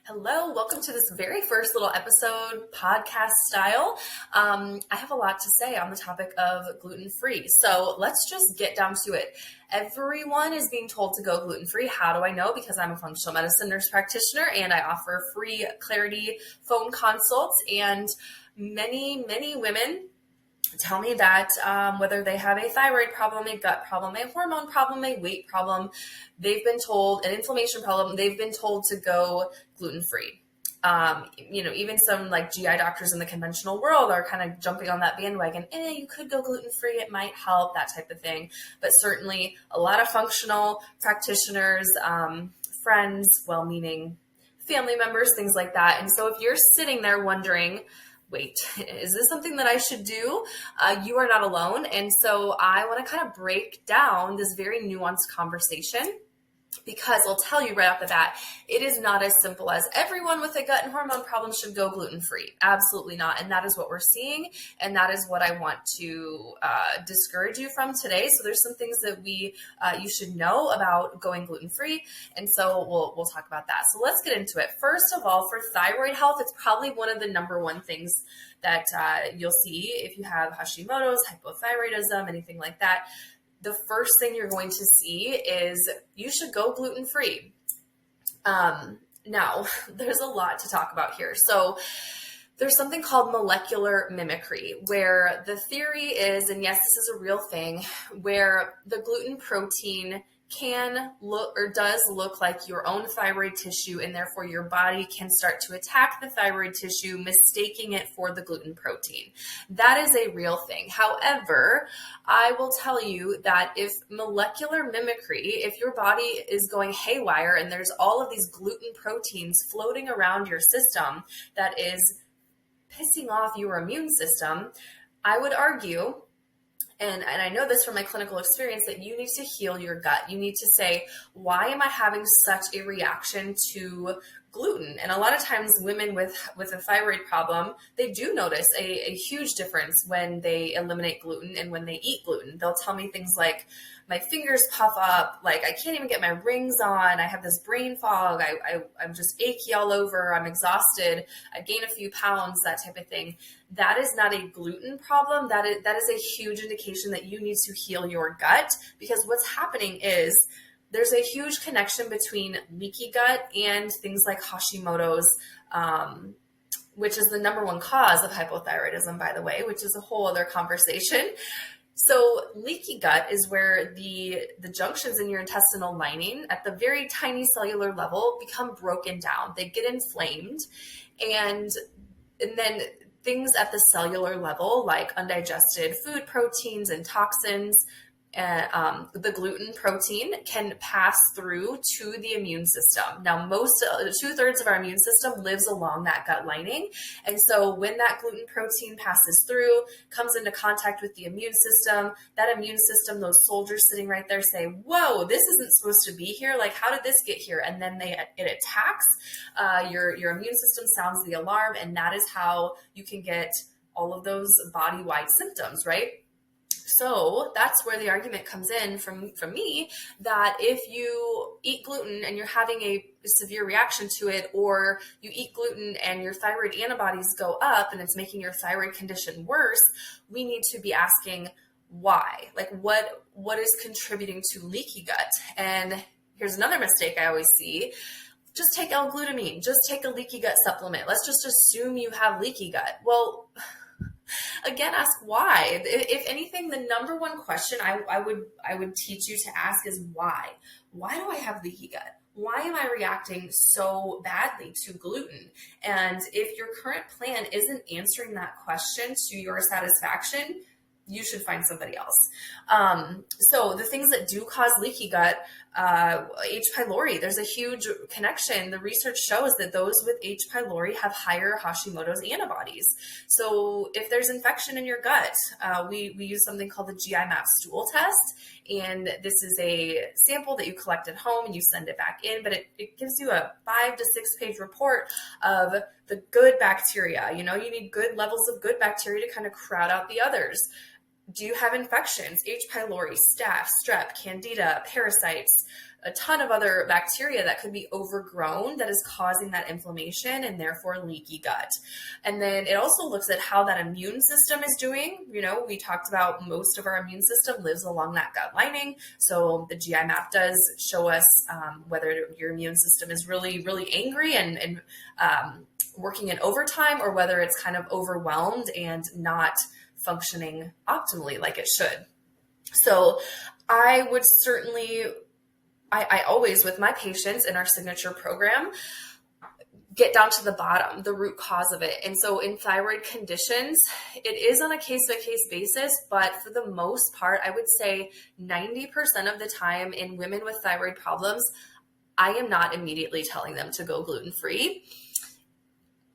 Hello, welcome to this very first little episode, podcast style. I have a lot to say on the topic of gluten-free. So let's just get down to it. Everyone is being told to go gluten-free. How do I know? Because I'm a functional medicine nurse practitioner and I offer free Clarity phone consults, and many women tell me that whether they have a thyroid problem, a gut problem, a hormone problem, a weight problem, they've been told, an inflammation problem, they've been told to go gluten-free. Even some like GI doctors in the conventional world are kind of jumping on that bandwagon. You could go gluten-free, it might help, that type of thing. But certainly a lot of functional practitioners, friends, well-meaning family members, things like that. And so if you're sitting there wondering, wait, is this something that I should do? You are not alone. And so I want to kind of break down this very nuanced conversation, because I'll tell you right off the bat, it is not as simple as everyone with a gut and hormone problem should go gluten-free. Absolutely not. And that is what we're seeing. And that is what I want to discourage you from today. So there's some things that you should know about going gluten-free. And so we'll talk about that. So let's get into it. First of all, for thyroid health, it's probably one of the number one things that you'll see if you have Hashimoto's, hypothyroidism, anything like that. The first thing you're going to see is you should go gluten-free. Now, there's a lot to talk about here. So there's something called molecular mimicry, where the theory is, and yes, this is a real thing, where the gluten protein can look or does look like your own thyroid tissue, and therefore your body can start to attack the thyroid tissue, mistaking it for the gluten protein. That is a real thing. However, I will tell you that if molecular mimicry, if your body is going haywire and there's all of these gluten proteins floating around your system that is pissing off your immune system, I would argue, and I know this from my clinical experience, that you need to heal your gut. You need to say, why am I having such a reaction to gluten? And a lot of times women with a thyroid problem, they do notice a huge difference when they eliminate gluten and when they eat gluten. They'll tell me things like, my fingers puff up, like I can't even get my rings on, I have this brain fog, I'm just achy all over, I'm exhausted, I gain a few pounds, that type of thing. That is not a gluten problem. That is a huge indication that you need to heal your gut, because what's happening is there's a huge connection between leaky gut and things like Hashimoto's, which is the number one cause of hypothyroidism, by the way, which is a whole other conversation. So leaky gut is where the junctions in your intestinal lining at the very tiny cellular level become broken down. They get inflamed, and then things at the cellular level, like undigested food proteins and toxins, the gluten protein can pass through to the immune system. Now, most 2/3 of our immune system lives along that gut lining. And so when that gluten protein passes through, comes into contact with the immune system, that immune system, those soldiers sitting right there say, whoa, this isn't supposed to be here. Like, how did this get here? And then it attacks. Your immune system sounds the alarm. And that is how you can get all of those body-wide symptoms, right? So that's where the argument comes in from me, that if you eat gluten and you're having a severe reaction to it, or you eat gluten and your thyroid antibodies go up and it's making your thyroid condition worse, we need to be asking why. Like, what is contributing to leaky gut? And here's another mistake I always see. Just take L-glutamine, just take a leaky gut supplement. Let's just assume you have leaky gut. Well, again, ask why. If anything, the number one question I would teach you to ask is why. Why do I have leaky gut? Why am I reacting so badly to gluten? And if your current plan isn't answering that question to your satisfaction, you should find somebody else. So the things that do cause leaky gut, H. pylori, there's a huge connection. The research shows that those with H. pylori have higher Hashimoto's antibodies. So if there's infection in your gut, we use something called the GI map stool test. And this is a sample that you collect at home and you send it back in, but it gives you a 5 to 6 page report of the good bacteria. You need good levels of good bacteria to kind of crowd out the others. Do you have infections? H. pylori, staph, strep, candida, parasites, a ton of other bacteria that could be overgrown that is causing that inflammation and therefore leaky gut. And then it also looks at how that immune system is doing. You know, we talked about most of our immune system lives along that gut lining. So the GI map does show us whether your immune system is really, really angry and working in overtime, or whether it's kind of overwhelmed and not functioning optimally like it should. So I would certainly, I always, with my patients in our signature program, get down to the bottom, the root cause of it. And so in thyroid conditions, it is on a case-by-case basis, but for the most part, I would say 90% of the time in women with thyroid problems, I am not immediately telling them to go gluten-free.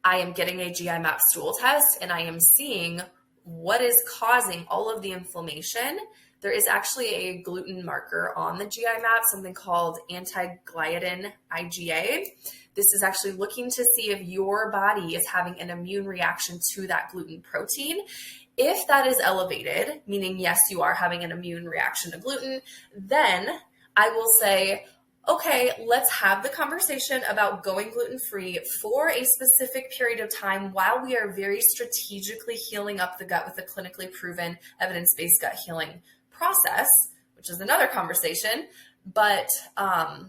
I am getting a GI map stool test and I am seeing what is causing all of the inflammation. There is actually a gluten marker on the GI map, something called anti-gliadin IgA. This is actually looking to see if your body is having an immune reaction to that gluten protein. If that is elevated, meaning yes, you are having an immune reaction to gluten, then I will say, okay, let's have the conversation about going gluten-free for a specific period of time while we are very strategically healing up the gut with a clinically proven evidence-based gut healing process, which is another conversation. But I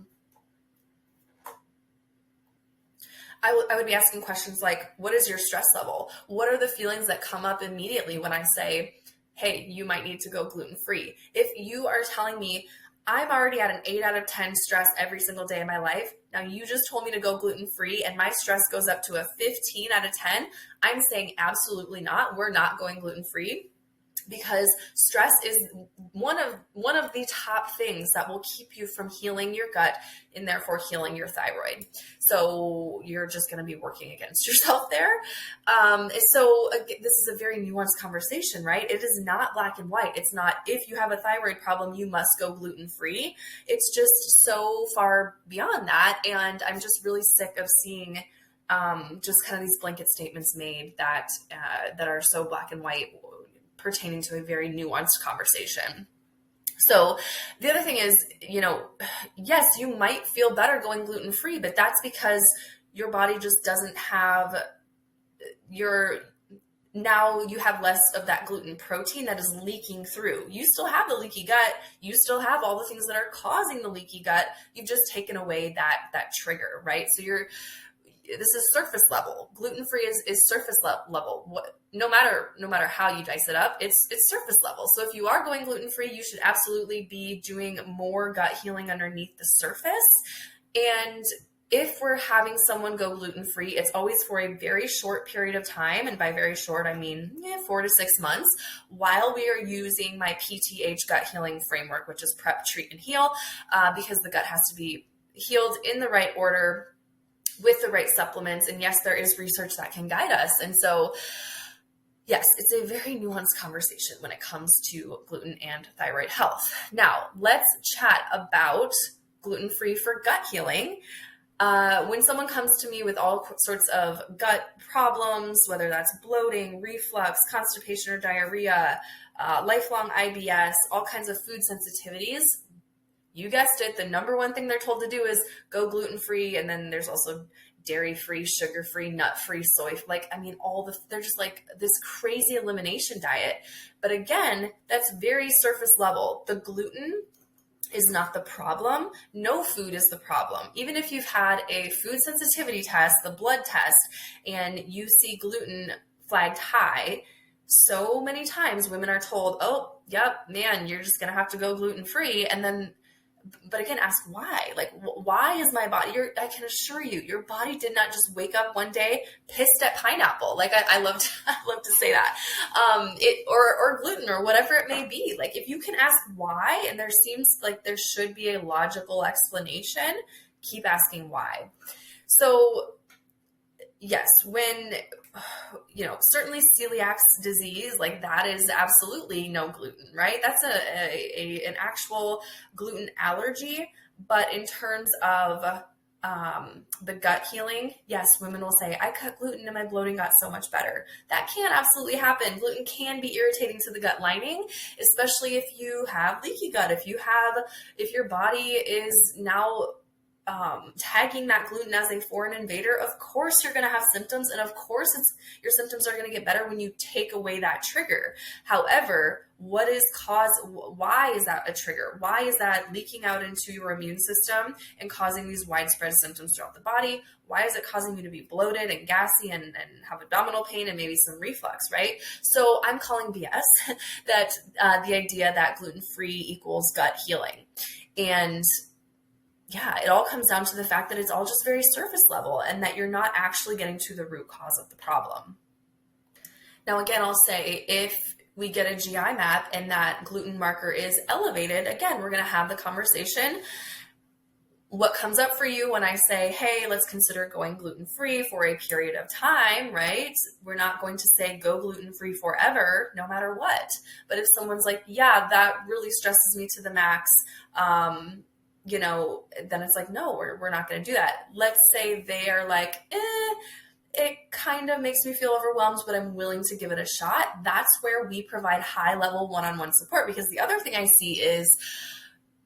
would be asking questions like, what is your stress level? What are the feelings that come up immediately when I say, hey, you might need to go gluten-free? If you are telling me, I'm already at an 8 out of 10 stress every single day of my life. Now you just told me to go gluten-free and my stress goes up to a 15 out of 10. I'm saying absolutely not. We're not going gluten-free, because stress is one of the top things that will keep you from healing your gut and therefore healing your thyroid. So you're just going to be working against yourself there. So this is a very nuanced conversation, right? It is not black and white. It's not, if you have a thyroid problem, you must go gluten-free. It's just so far beyond that. And I'm just really sick of seeing just kind of these blanket statements made that are so black and white, pertaining to a very nuanced conversation. So the other thing is, yes, you might feel better going gluten-free, but that's because your body just doesn't have now you have less of that gluten protein that is leaking through. You still have the leaky gut. You still have all the things that are causing the leaky gut. You've just taken away that trigger, right? So this is surface level. Gluten-free is surface level. No matter how you dice it up, it's surface level. So if you are going gluten-free, you should absolutely be doing more gut healing underneath the surface. And if we're having someone go gluten-free, it's always for a very short period of time. And by very short, I mean 4 to 6 months, while we are using my PTH gut healing framework, which is prep, treat, and heal, because the gut has to be healed in the right order, with the right supplements. And yes, there is research that can guide us. And so, yes, it's a very nuanced conversation when it comes to gluten and thyroid health. Now, let's chat about gluten-free for gut healing. When someone comes to me with all sorts of gut problems, whether that's bloating, reflux, constipation or diarrhea, lifelong IBS, all kinds of food sensitivities, you guessed it, the number one thing they're told to do is go gluten-free. And then there's also dairy-free, sugar-free, nut-free, they're just like this crazy elimination diet. But again, that's very surface level. The gluten is not the problem. No food is the problem. Even if you've had a food sensitivity test, the blood test, and you see gluten flagged high, so many times women are told, oh, yep, man, you're just going to have to go gluten-free. And then, but again, ask why. Like, why is my body, I can assure you, your body did not just wake up one day pissed at pineapple. Like, I love to say that. Or gluten or whatever it may be. Like, if you can ask why, and there seems like there should be a logical explanation, keep asking why. So yes, when, certainly celiac disease, like that is absolutely no gluten, right? That's an actual gluten allergy. But in terms of the gut healing, yes, women will say, I cut gluten and my bloating got so much better. That can absolutely happen. Gluten can be irritating to the gut lining, especially if you have leaky gut, if your body is now tagging that gluten as a foreign invader. Of course you're going to have symptoms, and of course your symptoms are going to get better when you take away that trigger. However, why is that a trigger? Why is that leaking out into your immune system and causing these widespread symptoms throughout the body? Why is it causing you to be bloated and gassy and have abdominal pain and maybe some reflux, right? So I'm calling BS that the idea that gluten-free equals gut healing. And yeah, it all comes down to the fact that it's all just very surface level and that you're not actually getting to the root cause of the problem. Now, again, I'll say if we get a GI map and that gluten marker is elevated, again, we're going to have the conversation. What comes up for you when I say, hey, let's consider going gluten-free for a period of time, right? We're not going to say go gluten-free forever, no matter what. But if someone's like, yeah, that really stresses me to the max, then it's like, no, we're not going to do that. Let's say they are like, it kind of makes me feel overwhelmed, but I'm willing to give it a shot. That's where we provide high level one-on-one support. Because the other thing I see is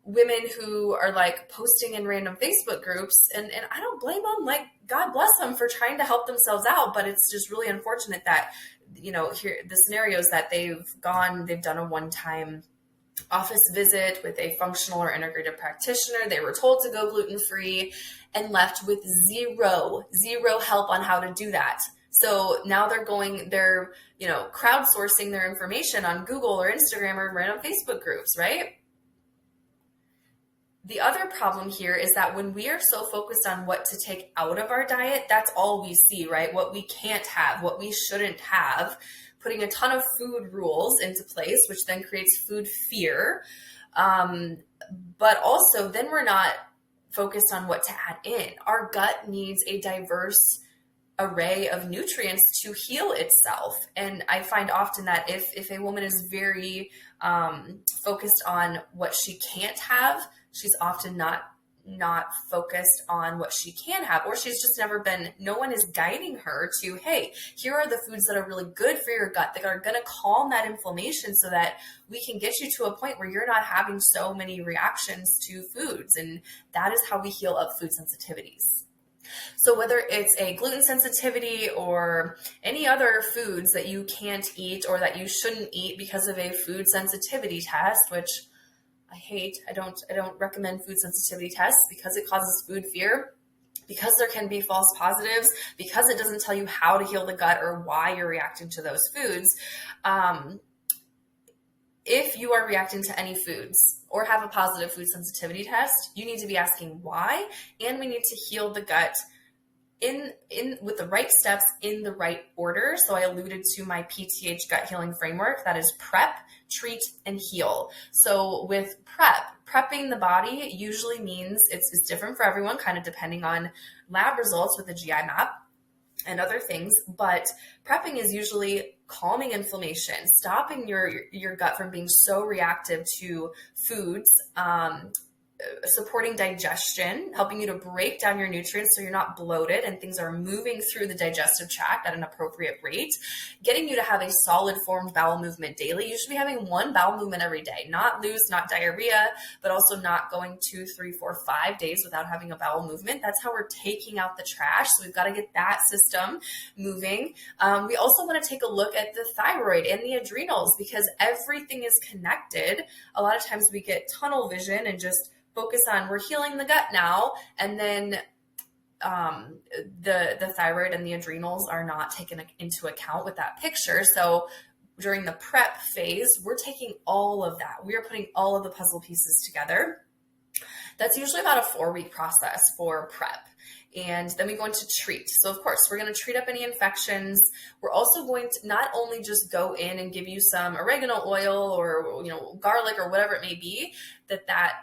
women who are like posting in random Facebook groups, and I don't blame them. Like, God bless them for trying to help themselves out. But it's just really unfortunate that, here, the scenarios that they've done a one-time office visit with a functional or integrative practitioner. They were told to go gluten-free and left with zero help on how to do that. So now they're crowdsourcing their information on Google or Instagram or random Facebook groups, right? The other problem here is that when we are so focused on what to take out of our diet, that's all we see, right? What we can't have, what we shouldn't have, putting a ton of food rules into place, which then creates food fear. But also then we're not focused on what to add in. Our gut needs a diverse array of nutrients to heal itself. And I find often that if a woman is very focused on what she can't have, she's often not focused on what she can have, or she's just no one is guiding her to, hey, here are the foods that are really good for your gut that are going to calm that inflammation so that we can get you to a point where you're not having so many reactions to foods. And that is how we heal up food sensitivities. So whether it's a gluten sensitivity or any other foods that you can't eat or that you shouldn't eat because of a food sensitivity test, which I hate. I don't recommend food sensitivity tests because it causes food fear, because there can be false positives, because it doesn't tell you how to heal the gut or why you're reacting to those foods. If you are reacting to any foods or have a positive food sensitivity test, you need to be asking why, and we need to heal the gut in with the right steps in the right order. So I alluded to my PTH gut healing framework. That is prep, treat, and heal. So with prepping the body usually means it's different for everyone, kind of depending on lab results with the GI map and other things. But prepping is usually calming inflammation, stopping your gut from being so reactive to foods, supporting digestion, helping you to break down your nutrients so you're not bloated and things are moving through the digestive tract at an appropriate rate, getting you to have a solid formed bowel movement daily. You should be having one bowel movement every day, not loose, not diarrhea, but also not going 2, 3, 4, 5 days without having a bowel movement. That's how we're taking out the trash. So we've got to get that system moving. We also want to take a look at the thyroid and the adrenals because everything is connected. A lot of times we get tunnel vision and just focus on we're healing the gut now, and then the thyroid and the adrenals are not taken into account with that picture. So during the prep phase, we're taking all of that. We are putting all of the puzzle pieces together. That's usually about a 4-week process for prep. And then we go into treat. So of course, we're going to treat up any infections. We're also going to not only just go in and give you some oregano oil or garlic or whatever it may be that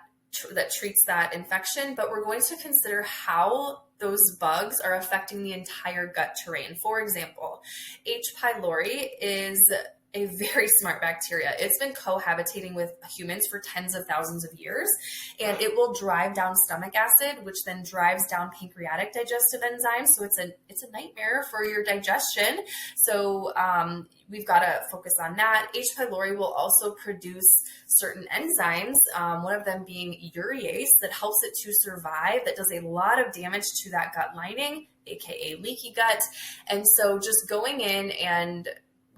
treats that infection, but we're going to consider how those bugs are affecting the entire gut terrain. For example, H. pylori is a very smart bacteria. It's been cohabitating with humans for tens of thousands of years, and it will drive down stomach acid, which then drives down pancreatic digestive enzymes. So it's a nightmare for your digestion. So we've got to focus on that. H. pylori will also produce certain enzymes, one of them being urease, that helps it to survive, that does a lot of damage to that gut lining, aka leaky gut. And so just going in and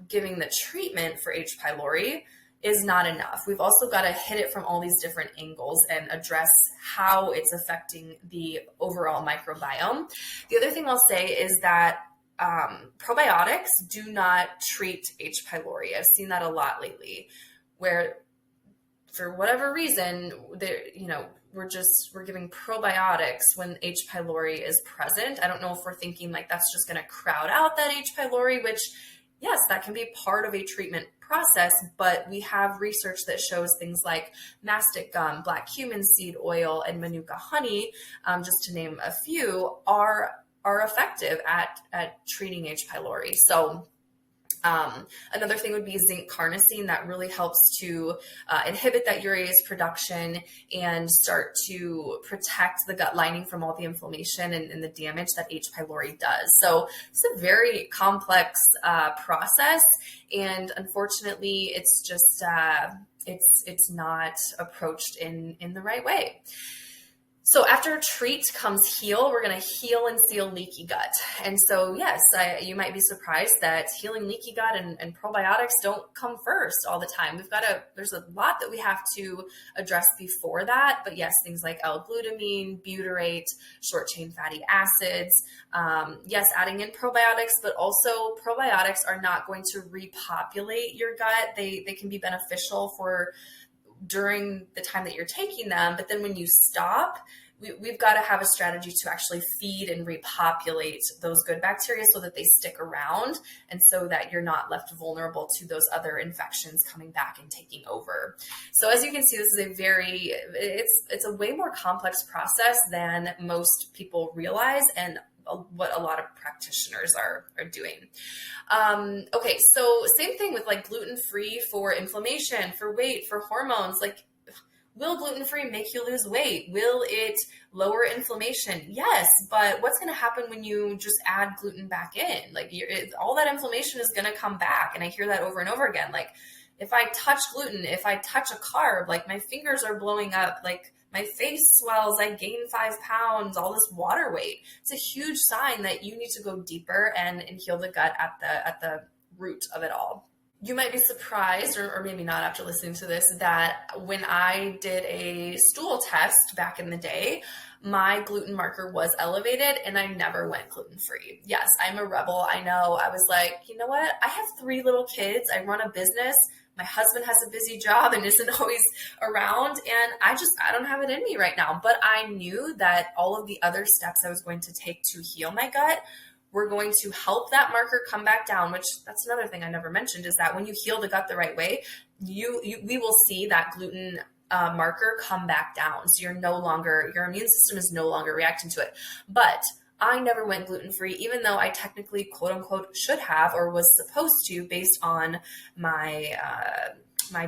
giving the treatment for H. pylori is not enough. We've also got to hit it from all these different angles and address how it's affecting the overall microbiome. The other thing I'll say is that probiotics do not treat H. pylori. I've seen that a lot lately, where for whatever reason, we're giving probiotics when H. pylori is present. I don't know if we're thinking like that's just going to crowd out that H. pylori, which yes, that can be part of a treatment process, but we have research that shows things like mastic gum, black cumin seed oil, and manuka honey, just to name a few, are effective at treating H. pylori. So another thing would be zinc carnosine. That really helps to inhibit that urease production and start to protect the gut lining from all the inflammation and the damage that H. pylori does. So it's a very complex process, and unfortunately, it's just it's not approached in the right way. So after treat comes heal. We're going to heal and seal leaky gut. And so, yes, you might be surprised that healing leaky gut and probiotics don't come first all the time. There's a lot that we have to address before that. But yes, things like L-glutamine, butyrate, short chain fatty acids. Yes, adding in probiotics, but also probiotics are not going to repopulate your gut. They can be beneficial for during the time that you're taking them, but then when you stop, we've got to have a strategy to actually feed and repopulate those good bacteria so that they stick around, and so that you're not left vulnerable to those other infections coming back and taking over. So as you can see, this is it's a way more complex process than most people realize, and what a lot of practitioners are doing. Okay, so same thing with like gluten-free for inflammation, for weight, for hormones. Like, will gluten-free make you lose weight? Will it lower inflammation? Yes, but what's going to happen when you just add gluten back in? Like, all that inflammation is going to come back. And I hear that over and over again. Like, if I touch gluten, if I touch a carb, like my fingers are blowing up, like my face swells, I gain 5 pounds, all this water weight. It's a huge sign that you need to go deeper and heal the gut at the root of it all. You might be surprised, or maybe not after listening to this, that when I did a stool test back in the day, my gluten marker was elevated and I never went gluten-free. Yes, I'm a rebel. I know. I was like, you know what? I have 3 little kids. I run a business. My husband has a busy job and isn't always around, and I don't have it in me right now. But I knew that all of the other steps I was going to take to heal my gut were going to help that marker come back down, which that's another thing I never mentioned, is that when you heal the gut the right way, we will see that gluten marker come back down. So your immune system is no longer reacting to it. But I never went gluten-free, even though I technically, quote unquote, should have or was supposed to, based on my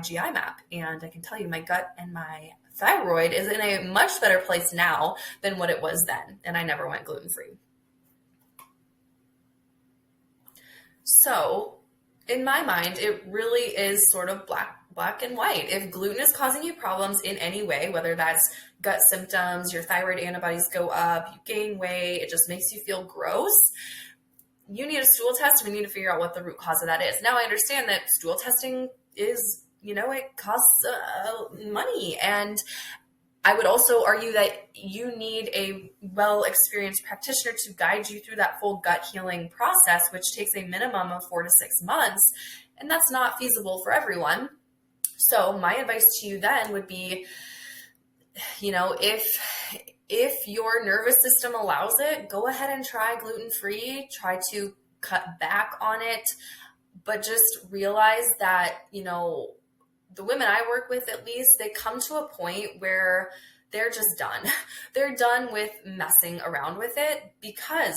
GI map. And I can tell you, my gut and my thyroid is in a much better place now than what it was then. And I never went gluten-free. So in my mind, it really is sort of black and white. If gluten is causing you problems in any way, whether that's gut symptoms, your thyroid antibodies go up, you gain weight, it just makes you feel gross, you need a stool test, and we need to figure out what the root cause of that is. Now, I understand that stool testing is, it costs money. And I would also argue that you need a well-experienced practitioner to guide you through that full gut healing process, which takes a minimum of 4 to 6 months. And that's not feasible for everyone. So my advice to you then would be, if your nervous system allows it, go ahead and try gluten-free, try to cut back on it, but just realize that, the women I work with, at least, they come to a point where they're just done. They're done with messing around with it, because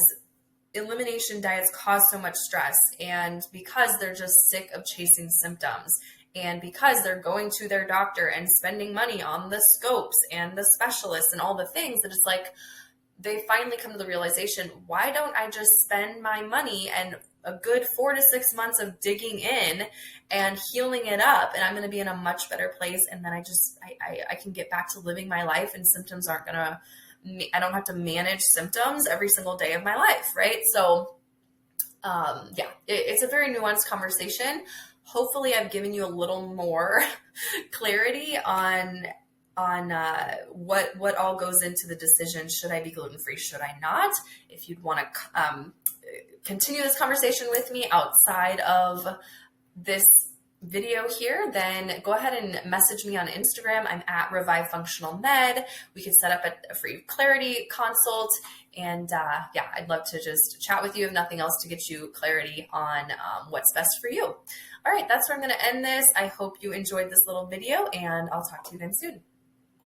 elimination diets cause so much stress, and because they're just sick of chasing symptoms, and because they're going to their doctor and spending money on the scopes and the specialists and all the things, that it's like they finally come to the realization, why don't I just spend my money and a good 4 to 6 months of digging in and healing it up, and I'm going to be in a much better place. And then I can get back to living my life, and symptoms aren't going to, I don't have to manage symptoms every single day of my life. Right. So, it's a very nuanced conversation. Hopefully I've given you a little more clarity on what all goes into the decision. Should I be gluten-free? Should I not? If you'd want to continue this conversation with me outside of this video here, then go ahead and message me on Instagram. I'm at Revive Functional Med. We could set up a free clarity consult. And I'd love to just chat with you, if nothing else, to get you clarity on what's best for you. All right, that's where I'm going to end this. I hope you enjoyed this little video, and I'll talk to you again soon.